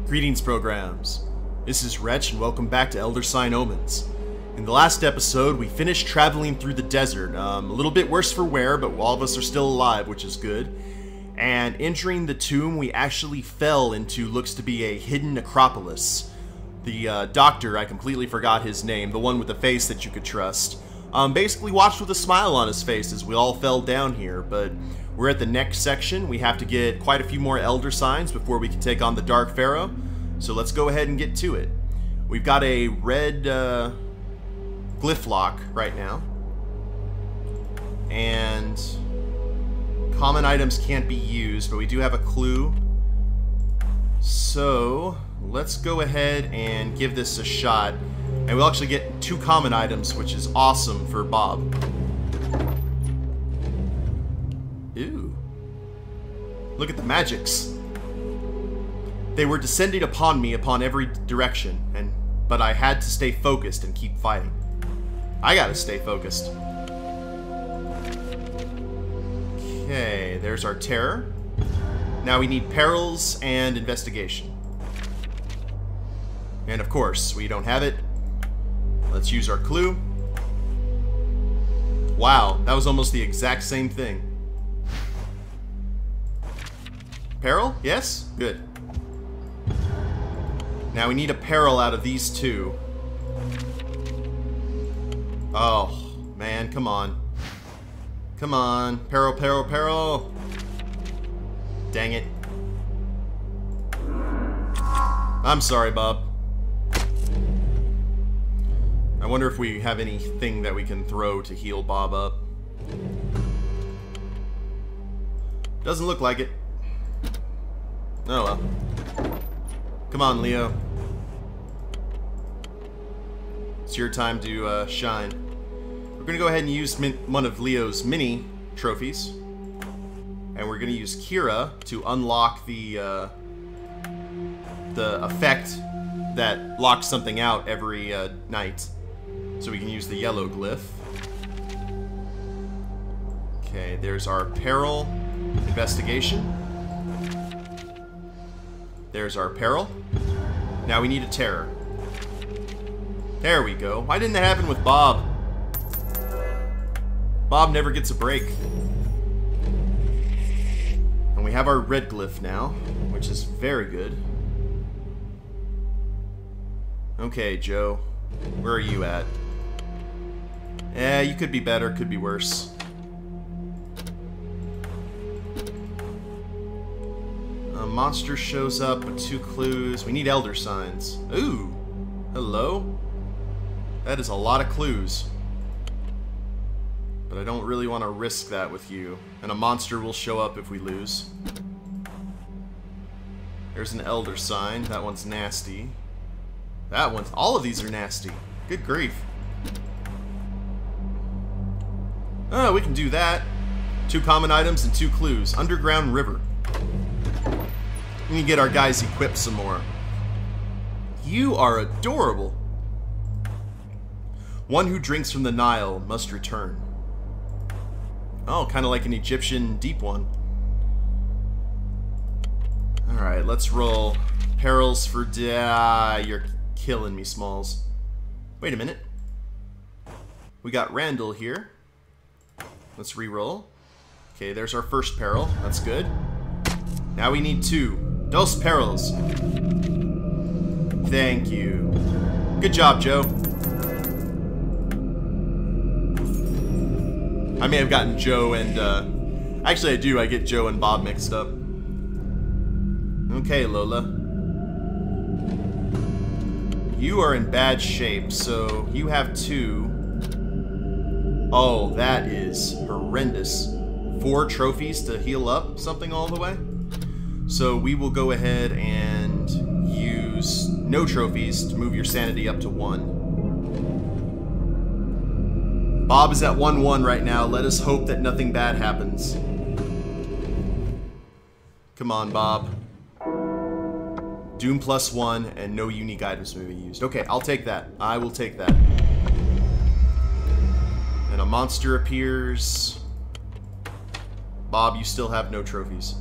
Greetings, programs. This is Wretch, and welcome back to Elder Sign Omens. In the last episode, we finished traveling through the desert. A little bit worse for wear, but all of us are still alive, which is good. And entering the tomb, we actually fell into looks to be a hidden necropolis. The doctor, I completely forgot his name, the one with the face that you could trust, basically watched with a smile on his face as we all fell down here, but we're at the next section. We have to get quite a few more Elder Signs before we can take on the Dark Pharaoh, so let's go ahead and get to it. We've got a red glyph lock right now, and common items can't be used, but we do have a clue. So let's go ahead and give this a shot, and we'll actually get 2 common items, which is awesome for Bob. Ooh. Look at the magics. They were descending upon me upon every direction, but I had to stay focused and keep fighting. I gotta stay focused. Okay, there's our terror. Now we need perils and investigation. And of course, we don't have it. Let's use our clue. Wow, that was almost the exact same thing. Peril? Yes? Good. Now we need a peril out of these 2. Oh, man, come on. Come on. Peril, peril, peril. Dang it. I'm sorry, Bob. I wonder if we have anything that we can throw to heal Bob up. Doesn't look like it. Oh well. Come on, Leo. It's your time to shine. We're gonna go ahead and use one of Leo's mini trophies, and we're gonna use Kira to unlock the effect that locks something out every night. So we can use the yellow glyph. Okay, there's our peril investigation. There's our peril. Now we need a terror. There we go. Why didn't that happen with Bob? Bob never gets a break. And we have our red glyph now, which is very good. Okay, Joe. Where are you at? Eh, you could be better, could be worse. A monster shows up with 2 clues. We need Elder Signs. Ooh! Hello? That is a lot of clues. But I don't really want to risk that with you. And a monster will show up if we lose. There's an Elder Sign. That one's nasty. That one's... all of these are nasty. Good grief. Oh, we can do that. 2 common items and 2 clues. Underground River. We can get our guys equipped some more. You are adorable. One who drinks from the Nile must return. Oh, kind of like an Egyptian deep one. Alright, let's roll. Perils for... you're killing me, Smalls. Wait a minute. We got Randall here. Let's re-roll. Okay, there's our first peril. That's good. Now we need 2. Dos perils. Thank you. Good job, Joe. I may have gotten Joe and, actually I do, I get Joe and Bob mixed up. Okay, Lola. You are in bad shape, so you have 2. Oh, that is horrendous. 4 trophies to heal up something all the way? So we will go ahead and use no trophies to move your sanity up to 1. Bob is at 1-1 right now. Let us hope that nothing bad happens. Come on, Bob. Doom +1 and no unique items may be used. Okay, I'll take that. I will take that. And a monster appears. Bob, you still have no trophies.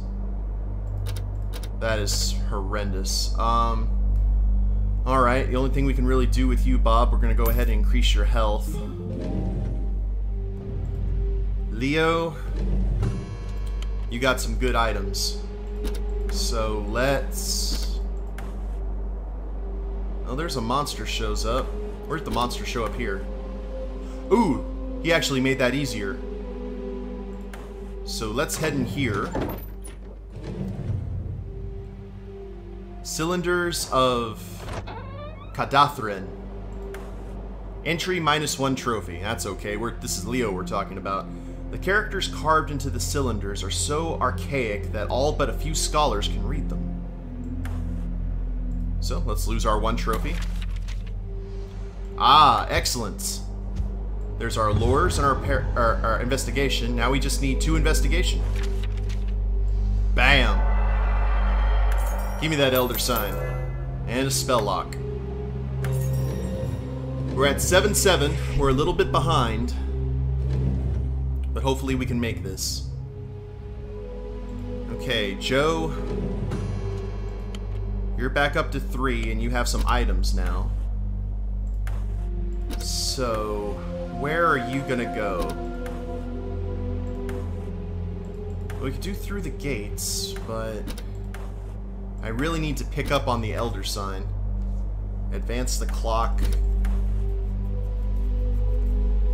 That is horrendous. Alright, the only thing we can really do with you, Bob, we're gonna go ahead and increase your health. Leo, you got some good items. So let's... Oh, there's a monster shows up. Where'd the monster show up here? Ooh, he actually made that easier. So let's head in here. Cylinders of Kadathrin. Entry -1 trophy. That's okay. This is Leo we're talking about. The characters carved into the cylinders are so archaic that all but a few scholars can read them. So let's lose our 1 trophy. Ah, excellent. There's our lures and our investigation. Now we just need 2 investigation. Bam! Give me that Elder Sign. And a spell lock. We're at 7-7. We're a little bit behind. But hopefully we can make this. Okay, Joe. You're back up to 3 and you have some items now. So, where are you gonna go? We could do through the gates, but I really need to pick up on the Elder Sign. Advance the clock.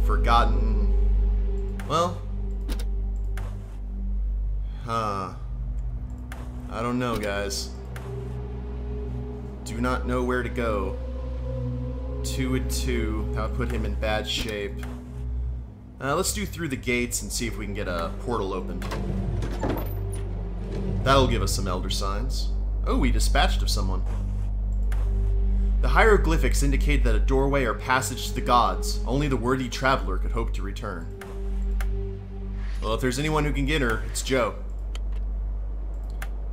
Forgotten. Well. I don't know, guys. Do not know where to go. 2 and 2. That would put him in bad shape. Let's do through the gates and see if we can get a portal opened. That'll give us some Elder Signs. Oh, we dispatched of someone. The hieroglyphics indicate that a doorway or passage to the gods. Only the worthy traveler could hope to return. Well, if there's anyone who can get her, it's Joe.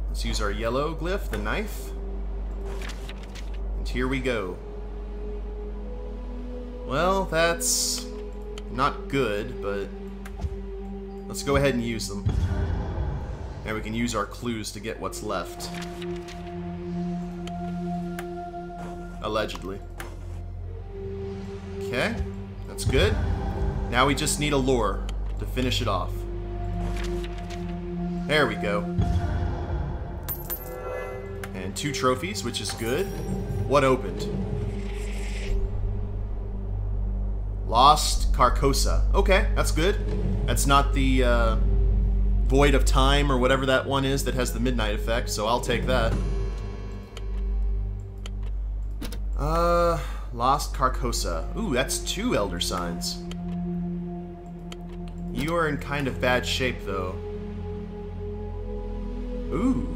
Let's use our yellow glyph, the knife. And here we go. Well, that's not good, but let's go ahead and use them. And we can use our clues to get what's left. Allegedly. Okay, that's good. Now we just need a lure to finish it off. There we go. And 2 trophies, which is good. What opened? Lost Carcosa. Okay, that's good. That's not the Void of Time or whatever that one is that has the midnight effect, so I'll take that. Lost Carcosa. Ooh, that's 2 Elder Signs. You are in kind of bad shape, though. Ooh.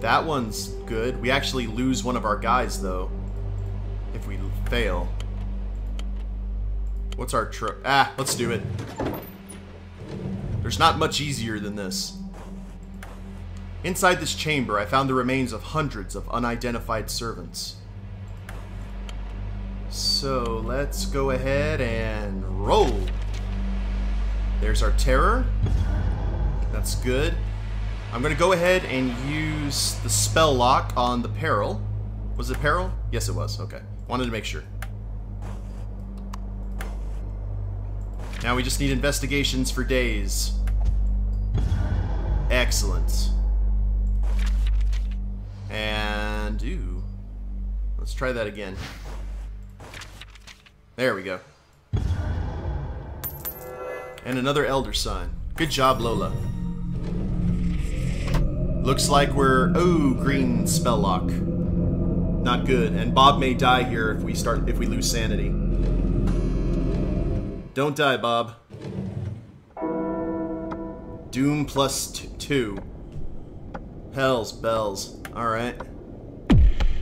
That one's good. We actually lose one of our guys, though. If we fail. What's our let's do it. There's not much easier than this. Inside this chamber, I found the remains of hundreds of unidentified servants. So, let's go ahead and roll. There's our terror. That's good. I'm going to go ahead and use the spell lock on the peril. Was it peril? Yes, it was. Okay. Wanted to make sure. Now we just need investigations for days. Excellent. And, ooh. Let's try that again. There we go. And another Elder Sign. Good job, Lola. Looks like we're... Oh, green spell lock. Not good. And Bob may die here if we lose sanity. Don't die, Bob. Doom plus 2. Hell's bells. Alright.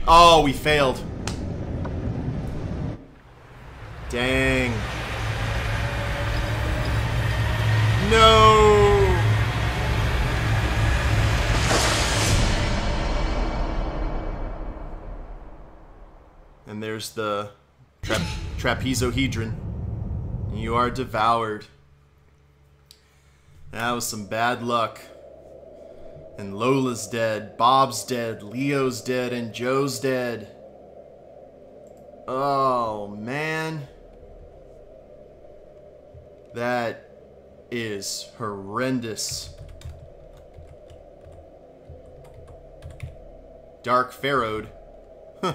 Oh, we failed. Dang. No! And there's the trapezohedron. You are devoured. That was some bad luck. And Lola's dead, Bob's dead, Leo's dead, and Joe's dead. Oh, man. That is horrendous. Dark Pharaoh. Huh.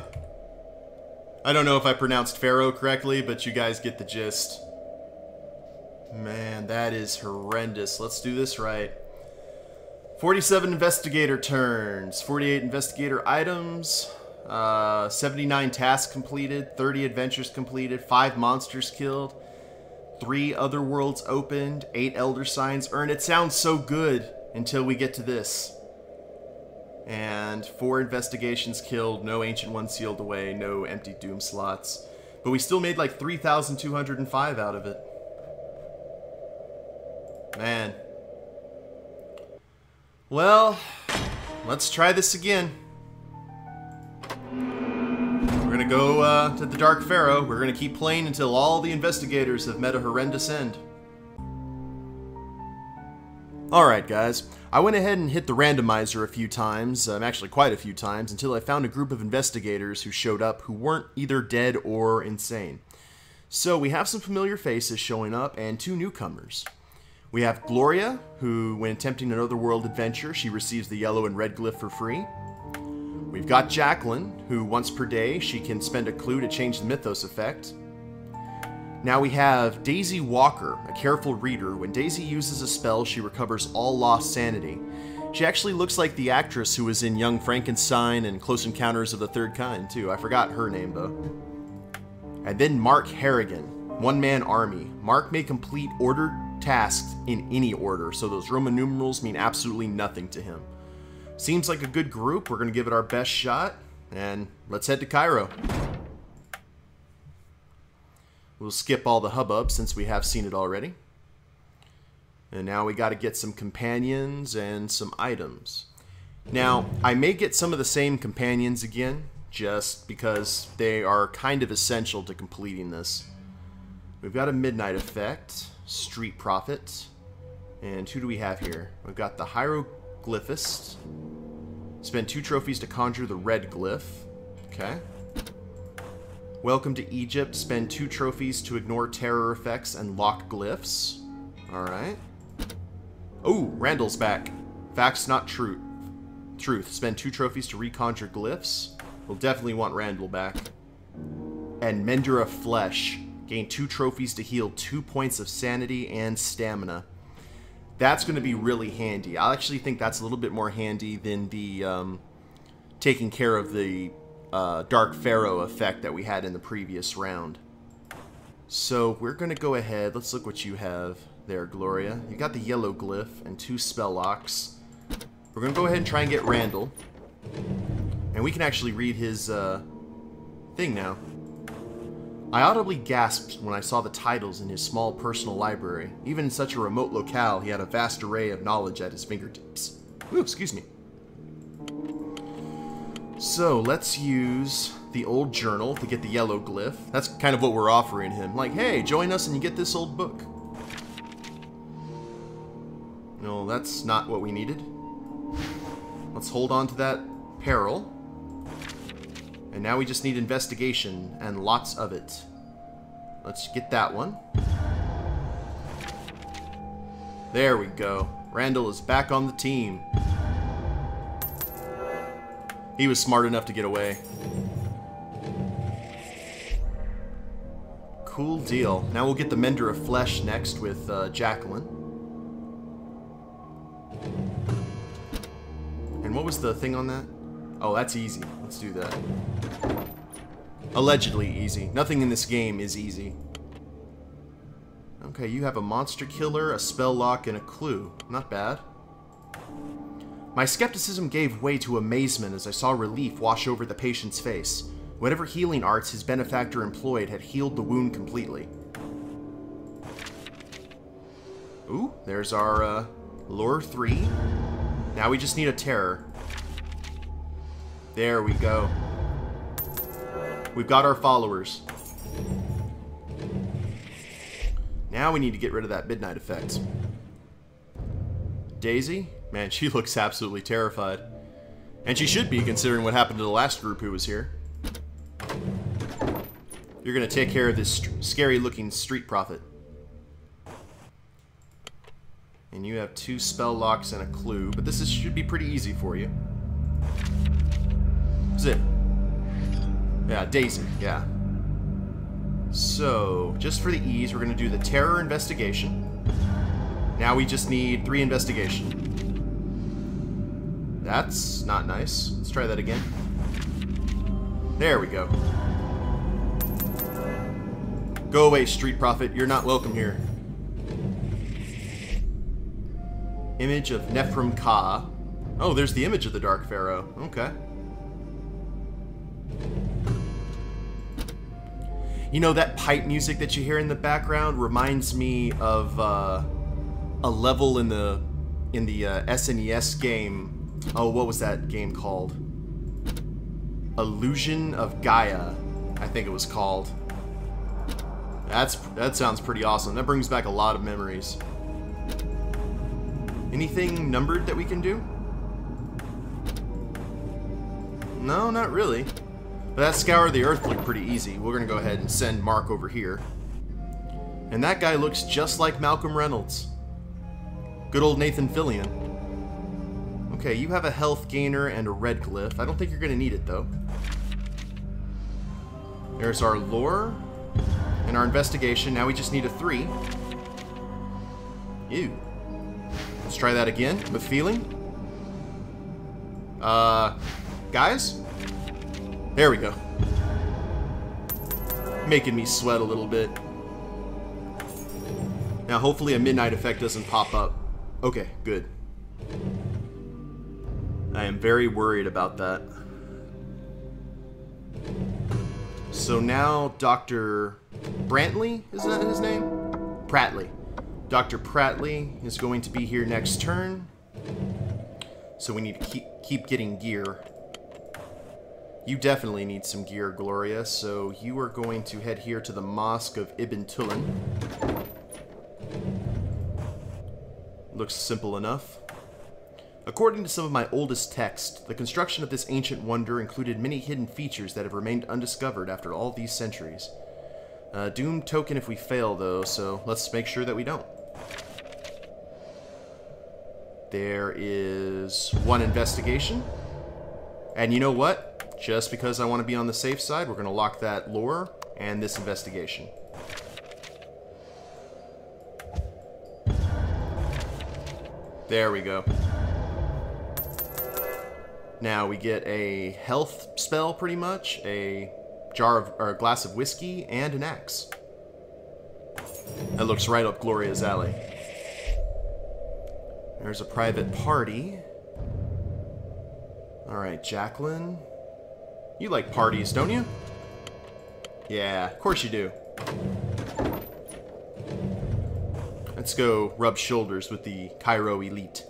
I don't know if I pronounced Pharaoh correctly, but you guys get the gist. Man, that is horrendous. Let's do this right. 47 investigator turns, 48 investigator items, 79 tasks completed, 30 adventures completed, 5 monsters killed, 3 other worlds opened, 8 elder signs earned. It sounds so good until we get to this. And 4 investigations killed, no ancient ones sealed away, no empty doom slots. But we still made like 3,205 out of it. Man. Well, let's try this again. We're gonna go to the Dark Pharaoh. We're gonna keep playing until all the investigators have met a horrendous end. Alright guys, I went ahead and hit the randomizer a few times, actually quite a few times, until I found a group of investigators who showed up who weren't either dead or insane. So we have some familiar faces showing up and 2 newcomers. We have Gloria, who, when attempting an otherworld adventure, she receives the yellow and red glyph for free. We've got Jacqueline, who once per day, she can spend a clue to change the mythos effect. Now we have Daisy Walker, a careful reader. When Daisy uses a spell, she recovers all lost sanity. She actually looks like the actress who was in Young Frankenstein and Close Encounters of the Third Kind, too. I forgot her name, though. And then Mark Harrigan, one-man army. Mark may complete ordered tasks in any order, so those Roman numerals mean absolutely nothing to him. Seems like a good group. We're going to give it our best shot, and let's head to Cairo. We'll skip all the hubbub since we have seen it already. And now we got to get some companions and some items. Now, I may get some of the same companions again, just because they are kind of essential to completing this. We've got a Midnight Effect, Street Prophet, and who do we have here? We've got the Hieroglyphist. Spend 2 trophies to conjure the red glyph. Okay. Welcome to Egypt. Spend 2 trophies to ignore terror effects and lock glyphs. Alright. Oh, Randall's back. Facts, not truth. Truth. Spend 2 trophies to reconjure glyphs. We'll definitely want Randall back. And Mender of Flesh. Gain 2 trophies to heal 2 points of sanity and stamina. That's going to be really handy. I actually think that's a little bit more handy than the taking care of the Dark Pharaoh effect that we had in the previous round. So we're going to go ahead. Let's look what you have there, Gloria. You got the yellow glyph and 2 spell locks. We're going to go ahead and try and get Randall. And we can actually read his thing now. I audibly gasped when I saw the titles in his small personal library. Even in such a remote locale, he had a vast array of knowledge at his fingertips. Ooh, excuse me. So, let's use the old journal to get the yellow glyph. That's kind of what we're offering him. Like, hey, join us and you get this old book. No, that's not what we needed. Let's hold on to that peril. And now we just need investigation, and lots of it. Let's get that one. There we go. Randall is back on the team. He was smart enough to get away. Cool deal. Now we'll get the Mender of Flesh next with Jacqueline. And what was the thing on that? Oh, that's easy. Let's do that. Allegedly easy. Nothing in this game is easy. Okay, you have a monster killer, a spell lock, and a clue. Not bad. My skepticism gave way to amazement as I saw relief wash over the patient's face. Whatever healing arts his benefactor employed had healed the wound completely. Ooh, there's our lure 3. Now we just need a terror. There we go. We've got our followers. Now we need to get rid of that Midnight Effect. Daisy, Man, she looks absolutely terrified. And she should be, considering what happened to the last group who was here. You're gonna take care of this scary-looking street prophet. And you have 2 spell locks and a clue, but should be pretty easy for you. What's it? Yeah, Daisy, yeah. So, just for the ease, we're gonna do the terror investigation. Now we just need 3 investigation. That's not nice. Let's try that again. There we go. Go away, street prophet. You're not welcome here. Image of Nephrim Ka. Oh, there's the image of the Dark Pharaoh. Okay. You know, that pipe music that you hear in the background reminds me of a level in the SNES game. Oh, what was that game called? Illusion of Gaia, I think it was called. That sounds pretty awesome. That brings back a lot of memories. Anything numbered that we can do? No, not really. But that Scour the Earth looked pretty easy. We're gonna go ahead and send Mark over here. And that guy looks just like Malcolm Reynolds. Good old Nathan Fillion. Okay, you have a health gainer and a red glyph. I don't think you're gonna need it though. There's our lore and our investigation. Now we just need a 3. Ew. Let's try that again with feeling. Guys? There we go. Making me sweat a little bit. Now hopefully a midnight effect doesn't pop up. Okay, good. I am very worried about that. So now Dr. Brantley, is that his name? Prattley. Dr. Prattley is going to be here next turn. So we need to keep getting gear. You definitely need some gear, Gloria, so you are going to head here to the Mosque of Ibn Tulun. Looks simple enough. According to some of my oldest texts, the construction of this ancient wonder included many hidden features that have remained undiscovered after all these centuries. Doom token if we fail, though, so let's make sure that we don't. There is 1 investigation. And you know what? Just because I want to be on the safe side, we're going to lock that lore and this investigation. There we go. Now we get a health spell, pretty much, a jar of, or a glass of whiskey, and an axe. That looks right up Gloria's alley. There's a private party. Alright, Jacqueline. You like parties, don't you? Yeah, of course you do. Let's go rub shoulders with the Cairo elite.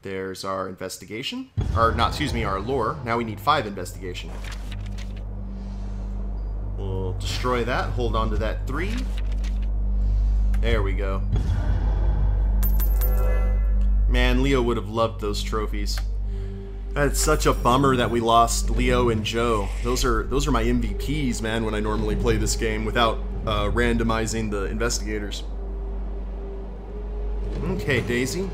There's our investigation. Or, not, excuse me, our lore. Now we need 5 investigation. We'll destroy that. Hold on to that 3. There we go. Man, Leo would have loved those trophies. It's such a bummer that we lost Leo and Joe. Those are my MVPs, man, when I normally play this game without randomizing the investigators. Okay, Daisy.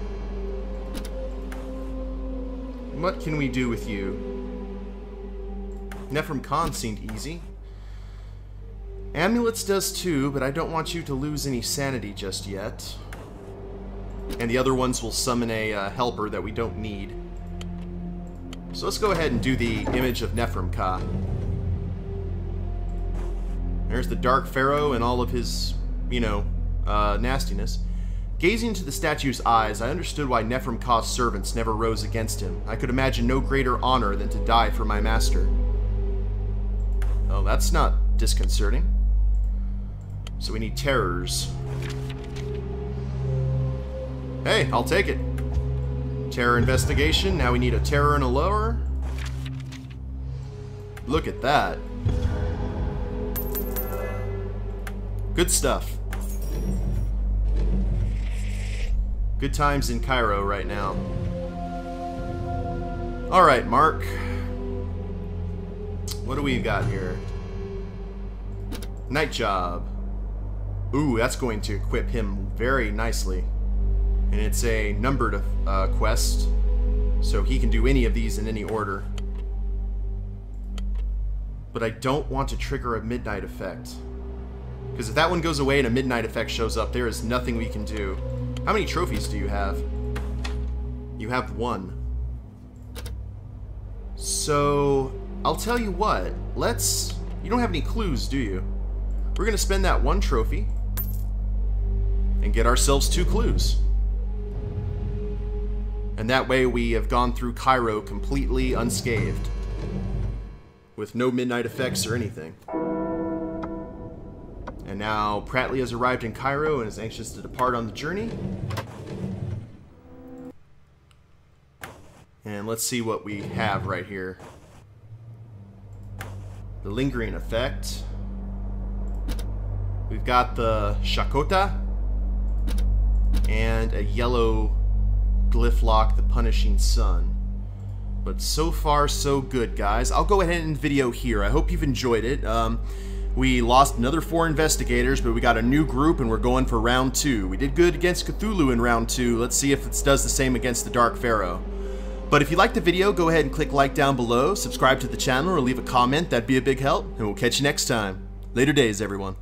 What can we do with you? Nephrim Khan seemed easy. Amulets does too, but I don't want you to lose any sanity just yet. And the other ones will summon a helper that we don't need. So let's go ahead and do the image of Nephrim Ka. There's the Dark Pharaoh and all of his, you know, nastiness. Gazing into the statue's eyes, I understood why Nephrim Ka's servants never rose against him. I could imagine no greater honor than to die for my master. Oh, that's not disconcerting. So we need terrors. Hey, I'll take it. Terror investigation. Now we need a terror and a lower. Look at that. Good stuff. Good times in Cairo right now. Alright, Mark. What do we got here? Night job. Ooh, that's going to equip him very nicely. And it's a numbered quest, so he can do any of these in any order. But I don't want to trigger a midnight effect. Because if that one goes away and a midnight effect shows up, there is nothing we can do. How many trophies do you have? You have 1. So, I'll tell you what. You don't have any clues, do you? We're going to spend that 1 trophy and get ourselves 2 clues. And that way we have gone through Cairo completely unscathed, with no midnight effects or anything. And now Pratley has arrived in Cairo and is anxious to depart on the journey. And let's see what we have right here. The lingering effect. We've got the Shakota and a yellow glyph lock, the Punishing Sun. But so far, so good, guys. I'll go ahead and end the video here. I hope you've enjoyed it. We lost another 4 investigators, but we got a new group, and we're going for round 2. We did good against Cthulhu in round 2. Let's see if it does the same against the Dark Pharaoh. But if you liked the video, go ahead and click like down below, subscribe to the channel, or leave a comment. That'd be a big help, and we'll catch you next time. Later days, everyone.